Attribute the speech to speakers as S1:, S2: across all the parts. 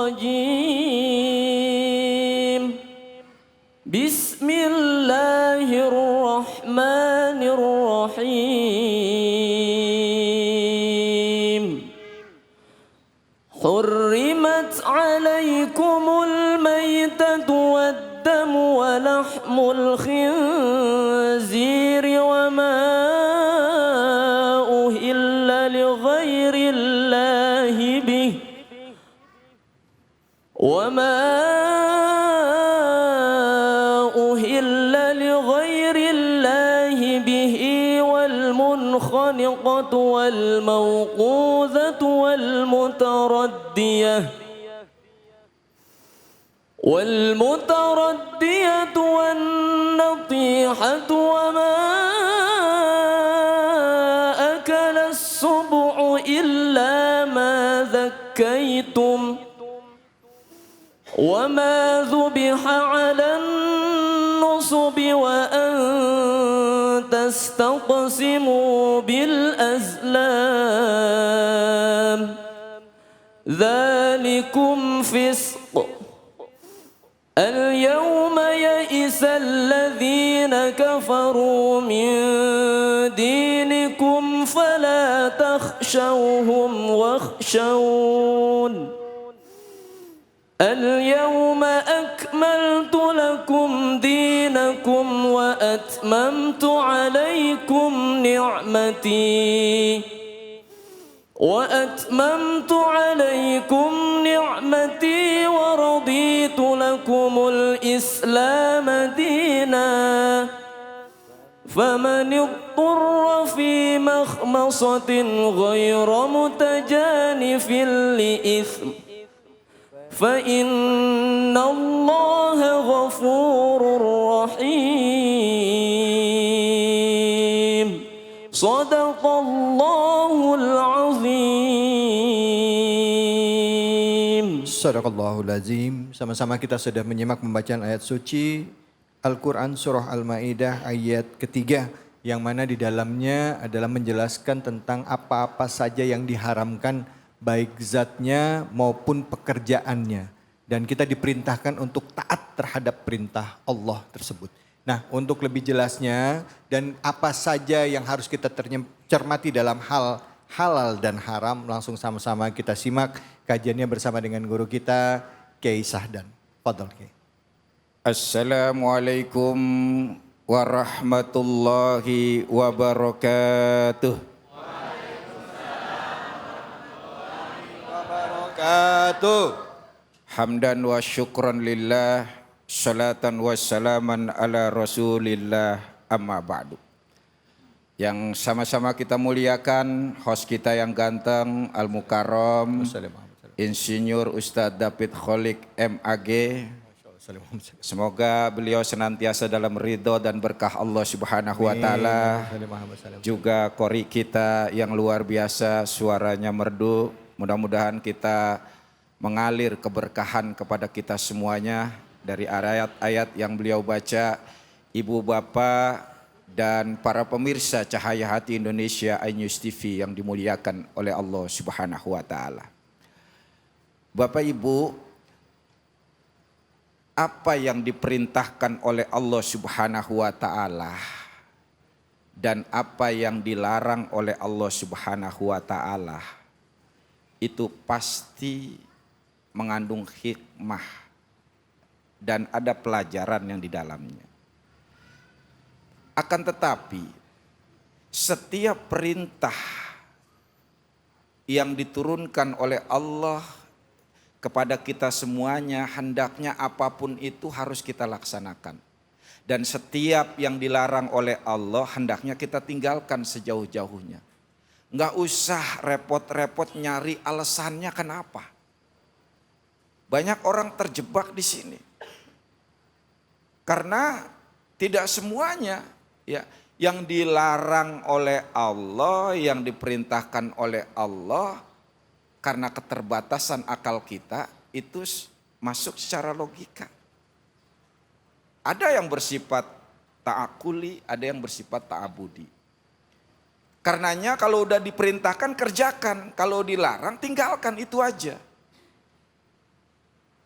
S1: الرجيم بسم الله الرحمن الرحيم حرمت عليكم الميتة والدم ولحم الخنزير وما أهل لغير الله به والمنخنقة والموقوذة والمتردية والنطيحة وما أكل السبع إلا ما ذكيتم وما ذبح على النصب وأن تستقسموا بالأزلام ذلكم فسق اليوم يئس الذين كفروا من دينكم فلا تخشوهم واخشون اليوم أكملت لكم دينكم وأتممت عليكم نعمتي ورضيت لكم الإسلام دينا فمن اضطر في مخمصة غير متجانف لإثم فإن الله غفور رحيم صدق الله العظيم.
S2: Sadaqallahul azim. Sama-sama kita sudah menyimak pembacaan ayat suci Al-Quran surah Al-Ma'idah ayat ketiga, yang mana di dalamnya adalah menjelaskan tentang apa-apa saja yang diharamkan baik zatnya maupun pekerjaannya. Dan kita diperintahkan untuk taat terhadap perintah Allah tersebut. Nah, untuk lebih jelasnya dan apa saja yang harus kita cermati dalam hal halal dan haram, langsung sama-sama kita simak kajiannya bersama dengan guru kita, Kiai Sahdan. Fadhal Kiai.
S3: Assalamualaikum warahmatullahi wabarakatuh. Hamdan wa syukran lillah, salatan wa salaman ala rasulillah, amma ba'du. Yang sama-sama kita muliakan host kita yang ganteng, Al-Mukarram, Insinyur Ustadz David Kholik MAG. Semoga beliau senantiasa dalam ridho dan berkah Allah Subhanahu wa taala. Juga qori kita yang luar biasa, suaranya merdu. Mudah-mudahan kita mengalir keberkahan kepada kita semuanya dari ayat-ayat yang beliau baca. Ibu bapak dan para pemirsa Cahaya Hati Indonesia iNews TV yang dimuliakan oleh Allah Subhanahu wa taala. Bapak Ibu, apa yang diperintahkan oleh Allah Subhanahu wa taala dan apa yang dilarang oleh Allah Subhanahu wa taala itu pasti mengandung hikmah dan ada pelajaran yang di dalamnya. Akan tetapi setiap perintah yang diturunkan oleh Allah kepada kita semuanya, hendaknya apapun itu harus kita laksanakan. Dan setiap yang dilarang oleh Allah hendaknya kita tinggalkan sejauh-jauhnya. Nggak usah repot-repot nyari alasannya kenapa. Banyak orang terjebak di sini. Karena tidak semuanya ya yang dilarang oleh Allah, yang diperintahkan oleh Allah, karena keterbatasan akal kita itu masuk secara logika. Ada yang bersifat ta'akuli, ada yang bersifat ta'abudi. Karenanya kalau udah diperintahkan kerjakan, kalau dilarang tinggalkan, itu aja.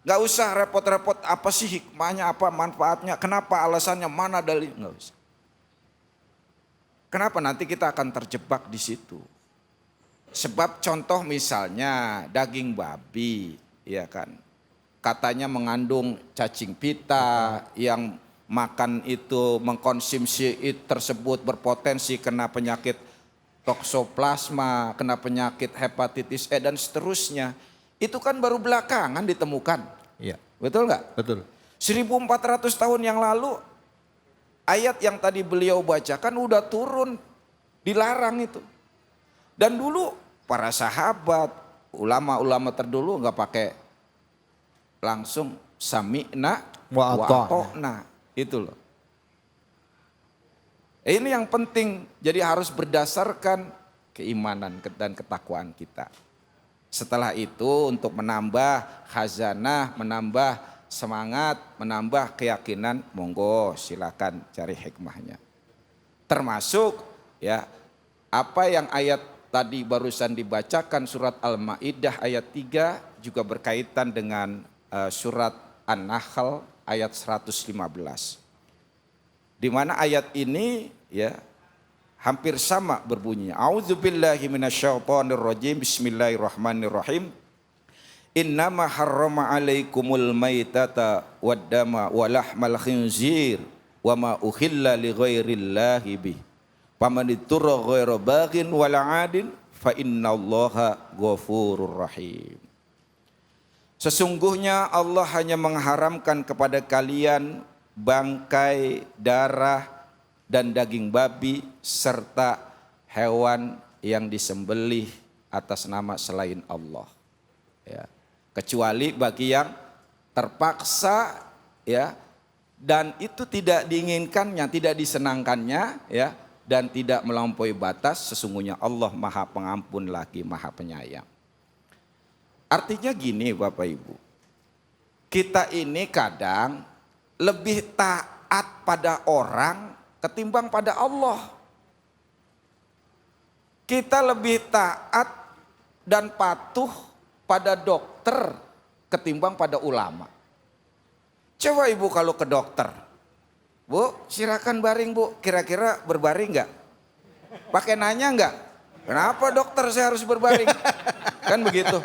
S3: Nggak usah repot-repot apa sih hikmahnya, apa manfaatnya, kenapa alasannya, mana dalil, nggak usah. Kenapa? Nanti kita akan terjebak di situ. Sebab contoh misalnya daging babi, ya kan, katanya mengandung cacing pita, yang makan itu mengkonsumsi itu tersebut berpotensi kena penyakit toksoplasma, kena penyakit hepatitis E dan seterusnya. Itu kan baru belakangan ditemukan.
S2: Iya.
S3: Betul nggak?
S2: Betul.
S3: 1400 tahun yang lalu ayat yang tadi beliau bacakan udah turun, dilarang itu. Dan dulu para sahabat, ulama-ulama terdulu nggak pakai langsung sami'na wa ata'na. Itu loh. Ini yang penting, jadi harus berdasarkan keimanan dan ketakwaan kita. Setelah itu untuk menambah khazanah, menambah semangat, menambah keyakinan, monggo silakan cari hikmahnya. Termasuk ya apa yang ayat tadi barusan dibacakan surat Al-Maidah ayat 3 juga berkaitan dengan surat An-Nahl ayat 115. Di mana ayat ini ya hampir sama berbunyinya. A'udzubillahi minasyaitonirrajim. Bismillahirrahmanirrahim. Innama harrama 'alaikumul maitata waddama wa lahmal khinzir wa ma uhilla li ghairillahi bih. Faman ittara ghaira baghin wala 'adin fa innallaha ghafurur rahim. Sesungguhnya Allah hanya mengharamkan kepada kalian bangkai, darah, dan daging babi serta hewan yang disembelih atas nama selain Allah. Ya. Kecuali bagi yang terpaksa ya, dan itu tidak diinginkannya, tidak disenangkannya ya, dan tidak melampaui batas. Sesungguhnya Allah Maha Pengampun lagi Maha Penyayang. Artinya gini Bapak Ibu, kita ini kadang lebih taat pada orang ketimbang pada Allah. Kita lebih taat dan patuh pada dokter ketimbang pada ulama. Coba Ibu kalau ke dokter, Bu silakan baring Bu, kira-kira berbaring nggak? Pakai nanya nggak? Kenapa dokter saya harus berbaring? Kan begitu,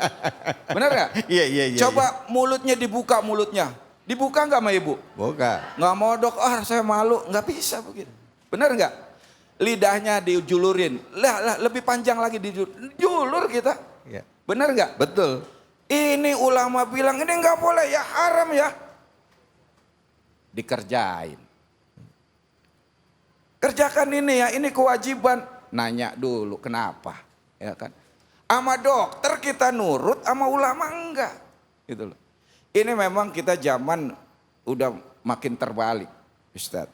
S3: benar nggak?
S2: Iya.
S3: Coba mulutnya dibuka mulutnya. Dibuka nggak sama Ibu?
S2: Buka.
S3: Nggak mau dok, saya malu. Nggak bisa begitu. Benar nggak? Lidahnya dijulurin. Lebih panjang lagi dijulur kita.
S2: Ya.
S3: Benar nggak?
S2: Betul.
S3: Ini ulama bilang ini nggak boleh ya, haram ya. Dikerjain. Kerjakan ini ya, ini kewajiban. Nanya dulu kenapa, ya kan? Sama dokter kita nurut, sama ulama enggak. Gitu loh. Ini memang kita zaman udah makin terbalik, Ustadz.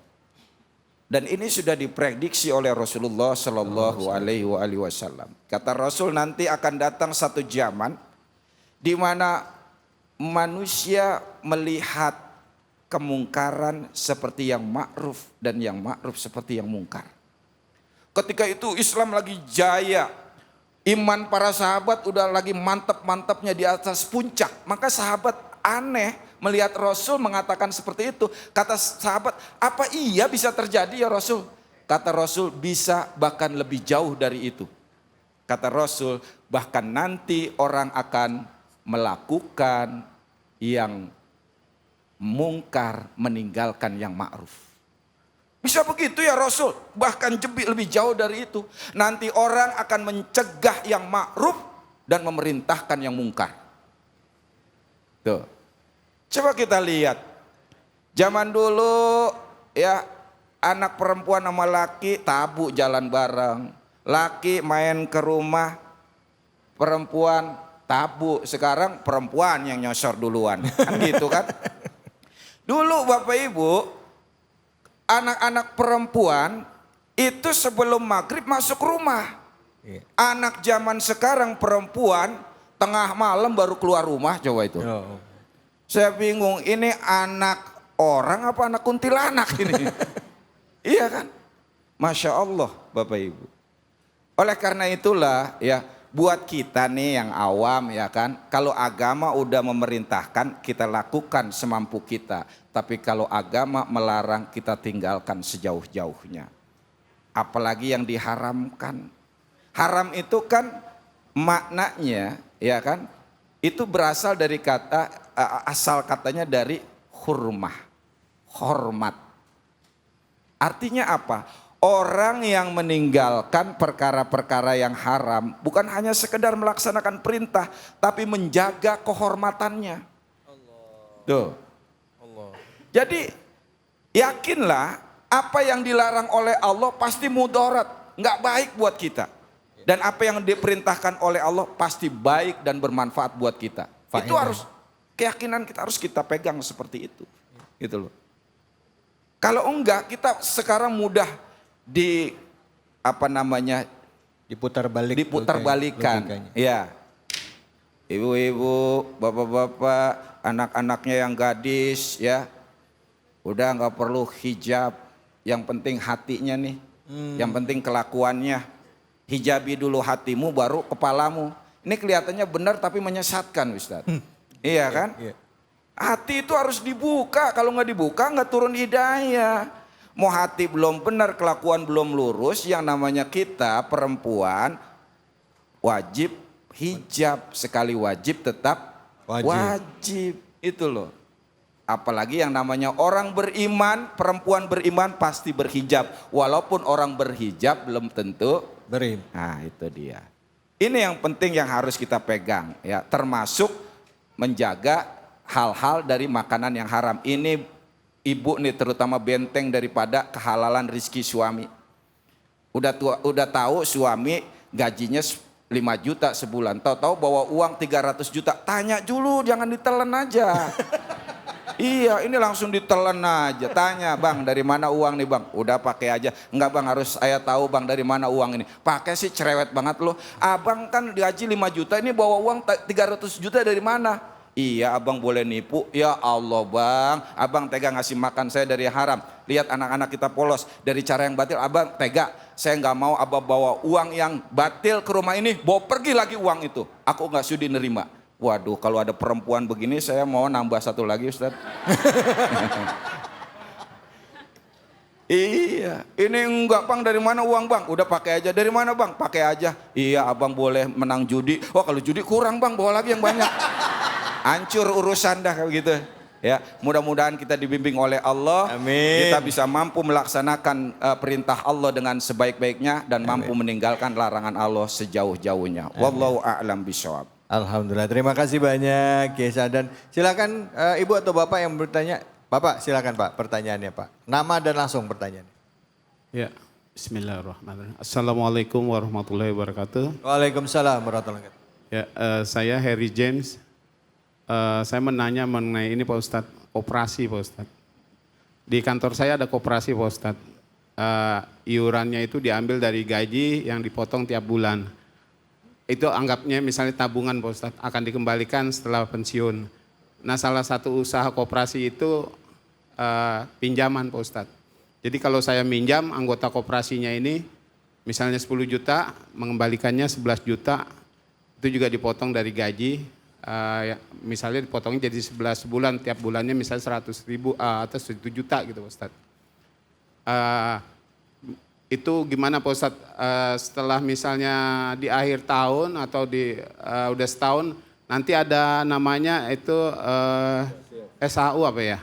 S3: Dan ini sudah diprediksi oleh Rasulullah Shallallahu Alaihi Wasallam. Kata Rasul nanti akan datang satu zaman di mana manusia melihat kemungkaran seperti yang ma'ruf dan yang ma'ruf seperti yang mungkar. Ketika itu Islam lagi jaya, iman para sahabat udah lagi mantap-mantapnya di atas puncak, maka sahabat aneh melihat Rasul mengatakan seperti itu. Kata sahabat, apa iya bisa terjadi ya Rasul? Kata Rasul, bisa bahkan lebih jauh dari itu. Kata Rasul, bahkan nanti orang akan melakukan yang mungkar, meninggalkan yang ma'ruf. Bisa begitu ya Rasul? Bahkan lebih jauh dari itu. Nanti orang akan mencegah yang ma'ruf dan memerintahkan yang mungkar. Tuh. Coba kita lihat. Zaman dulu ya anak perempuan sama laki tabu jalan bareng. Laki main ke rumah perempuan tabu. Sekarang perempuan yang nyosor duluan. Kan gitu kan. Dulu Bapak Ibu, anak-anak perempuan itu sebelum maghrib masuk rumah. Anak zaman sekarang perempuan tengah malam baru keluar rumah, coba itu. Saya bingung, ini anak orang apa anak kuntilanak ini? Iya kan? Masya Allah Bapak Ibu. Oleh karena itulah ya, buat kita nih yang awam ya kan, kalau agama udah memerintahkan kita lakukan semampu kita. Tapi kalau agama melarang kita tinggalkan sejauh-jauhnya. Apalagi yang diharamkan. Haram itu kan maknanya ya kan, itu berasal dari kata, asal katanya dari hurmah, hormat. Artinya apa? Orang yang meninggalkan perkara-perkara yang haram bukan hanya sekedar melaksanakan perintah, tapi menjaga kehormatannya. Tuh. Jadi yakinlah apa yang dilarang oleh Allah pasti mudarat, nggak baik buat kita. Dan apa yang diperintahkan oleh Allah pasti baik dan bermanfaat buat kita. Itu harus keyakinan kita harus kita pegang seperti itu. Gitu loh. Kalau enggak kita sekarang mudah
S2: diputar
S3: balikan. Ya. Ibu-ibu, bapak-bapak, anak-anaknya yang gadis ya. Udah nggak perlu hijab, yang penting hatinya nih. Yang penting kelakuannya. Hijabi dulu hatimu baru kepalamu. Ini kelihatannya benar tapi menyesatkan Ustaz. Iya kan? Iya. Hati itu harus dibuka, kalau nggak dibuka nggak turun hidayah. Mau hati belum benar, kelakuan belum lurus, yang namanya kita perempuan wajib hijab. Sekali wajib tetap wajib. Itu loh. Apalagi yang namanya orang beriman, perempuan beriman pasti berhijab. Walaupun orang berhijab belum tentu beriman. Nah itu dia. Ini yang penting yang harus kita pegang ya, termasuk menjaga hal-hal dari makanan yang haram. Ini ibu nih terutama benteng daripada kehalalan rizki suami. Udah tahu suami gajinya 5 juta sebulan, tahu-tahu bawa uang 300 juta. Tanya dulu, jangan ditelan aja. Iya, ini langsung ditelan aja. Tanya, bang dari mana uang nih bang? Udah pakai aja. Enggak bang, harus saya tahu bang dari mana uang ini. Pakai sih cerewet banget loh. Abang kan gaji 5 juta, ini bawa uang 300 juta dari mana? Iya abang boleh nipu. Ya Allah bang, abang tega ngasih makan saya dari haram. Lihat anak-anak kita polos dari cara yang batil. Abang tega, saya nggak mau abang bawa uang yang batil ke rumah ini, bawa pergi lagi uang itu. Aku nggak sudi nerima. Waduh, kalau ada perempuan begini saya mau nambah satu lagi Ustaz. Iya, ini enggak bang, dari mana uang bang? Udah pakai aja. Dari mana bang? Pakai aja. Iya abang boleh menang judi. Wah kalau judi kurang bang, bawa lagi yang banyak. Hancur urusan dah kayak gitu. Ya, mudah-mudahan kita dibimbing oleh Allah. Amin. Kita bisa mampu melaksanakan perintah Allah dengan sebaik-baiknya dan mampu meninggalkan larangan Allah sejauh-jauhnya. Wallahu a'lam bishawab.
S2: Alhamdulillah, terima kasih banyak Kiai Sadan. Silakan ibu atau bapak yang bertanya. Bapak silakan Pak, pertanyaannya Pak. Nama dan langsung pertanyaannya.
S4: Ya, bismillahirrahmanirrahim. Assalamualaikum warahmatullahi wabarakatuh.
S2: Waalaikumsalam warahmatullahi wabarakatuh.
S4: Ya, saya Harry James. Saya menanya mengenai ini Pak Ustadz, koperasi Pak Ustadz. Di kantor saya ada koperasi Pak Ustadz. Iurannya itu diambil dari gaji yang dipotong tiap bulan. Itu anggapnya misalnya tabungan Pak Ustadz, akan dikembalikan setelah pensiun. Nah salah satu usaha koperasi itu pinjaman Pak Ustadz. Jadi kalau saya minjam anggota koperasinya ini misalnya 10 juta, mengembalikannya 11 juta, itu juga dipotong dari gaji. Misalnya dipotongnya jadi 11 bulan, tiap bulannya misalnya 100 ribu atau 1 juta gitu Pak Ustadz. Itu gimana Pak Ustadz, setelah misalnya di akhir tahun atau udah setahun, nanti ada namanya itu SHU apa ya?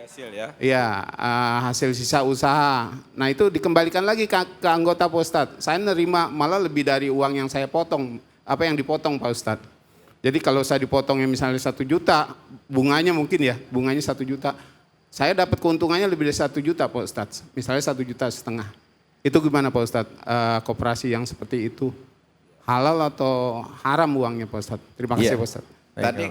S4: Hasil ya? Iya, hasil sisa usaha. Nah itu dikembalikan lagi ke anggota Pak Ustadz. Saya nerima malah lebih dari uang yang saya potong, apa yang dipotong Pak Ustadz. Jadi kalau saya dipotongnya misalnya 1 juta, bunganya mungkin ya, bunganya 1 juta. Saya dapat keuntungannya lebih dari 1 juta Pak Ustadz, misalnya 1,5 juta. Itu gimana Pak Ustadz, koperasi yang seperti itu? Halal atau haram uangnya Pak Ustadz? Terima kasih Pak Ustadz.
S3: Tadi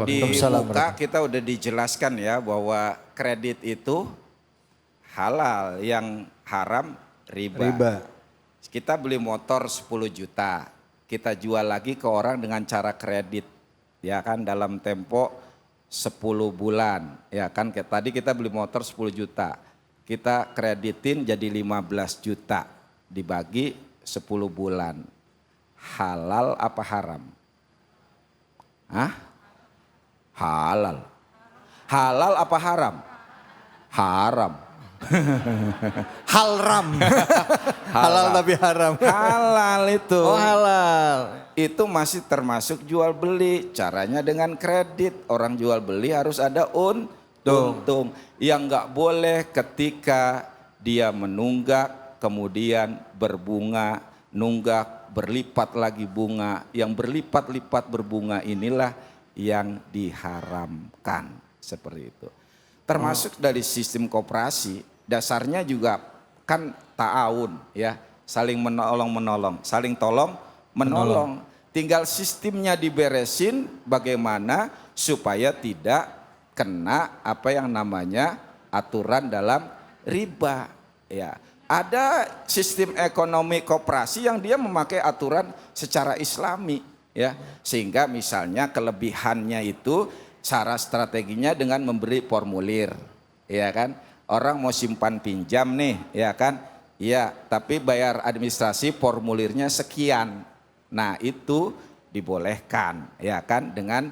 S3: di muka kita udah dijelaskan ya bahwa kredit itu halal, yang haram riba. Kita beli motor 10 juta. Kita jual lagi ke orang dengan cara kredit, ya kan dalam tempo 10 bulan, ya kan tadi kita beli motor 10 juta, kita kreditin jadi 15 juta, dibagi 10 bulan. halal apa haram? Hah? Halal. Halal apa haram? Haram.
S2: Halram. Halal tapi haram.
S3: Halal itu.
S2: Oh halal.
S3: Itu masih termasuk jual beli. Caranya dengan kredit. Orang jual beli harus ada untung. Yang nggak boleh ketika dia menunggak kemudian berbunga, nunggak berlipat lagi bunga. Yang berlipat-lipat berbunga inilah yang diharamkan. Seperti itu. Termasuk dari sistem koperasi, dasarnya juga kan ta'awun ya, saling menolong, saling tolong menolong. Tinggal sistemnya diberesin bagaimana supaya tidak kena apa yang namanya aturan dalam riba ya. Ada sistem ekonomi koperasi yang dia memakai aturan secara islami ya, sehingga misalnya kelebihannya itu cara strateginya dengan memberi formulir, ya kan? Orang mau simpan pinjam nih, ya kan? Ya, tapi bayar administrasi formulirnya sekian. Nah, itu dibolehkan, ya kan? Dengan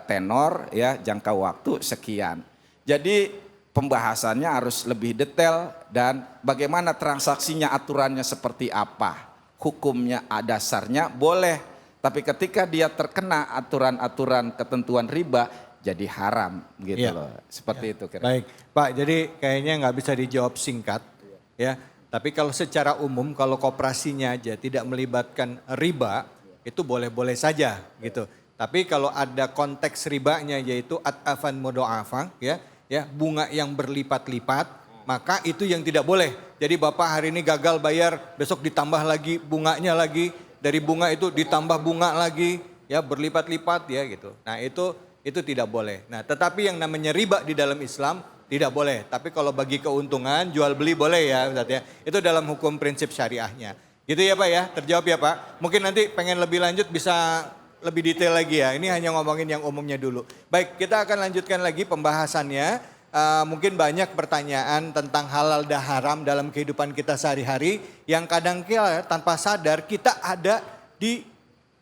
S3: tenor ya jangka waktu sekian. Jadi pembahasannya harus lebih detail dan bagaimana transaksinya, aturannya seperti apa, hukumnya, dasarnya boleh. Tapi ketika dia terkena aturan-aturan ketentuan riba jadi haram gitu loh. Seperti itu kira.
S2: Baik Pak, jadi kayaknya nggak bisa dijawab singkat ya. Tapi kalau secara umum kalau koperasinya aja tidak melibatkan riba itu boleh-boleh saja gitu. Tapi kalau ada konteks ribanya yaitu at'afan mudha'afah ya, bunga yang berlipat-lipat, maka itu yang tidak boleh. Jadi Bapak hari ini gagal bayar, besok ditambah lagi bunganya lagi. Dari bunga itu ditambah bunga lagi, ya berlipat-lipat ya gitu. Nah itu tidak boleh. Nah tetapi yang namanya riba di dalam Islam tidak boleh. Tapi kalau bagi keuntungan jual beli boleh ya Ustaz ya. Itu dalam hukum prinsip syariahnya. Gitu ya Pak ya, terjawab ya Pak. Mungkin nanti pengen lebih lanjut bisa lebih detail lagi ya. Ini hanya ngomongin yang umumnya dulu. Baik, kita akan lanjutkan lagi pembahasannya. Mungkin banyak pertanyaan tentang halal dan haram dalam kehidupan kita sehari-hari yang kadang-kala tanpa sadar kita ada di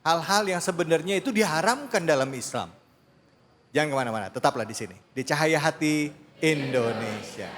S2: hal-hal yang sebenarnya itu diharamkan dalam Islam. Jangan kemana-mana, tetaplah di sini di Cahaya Hati Indonesia.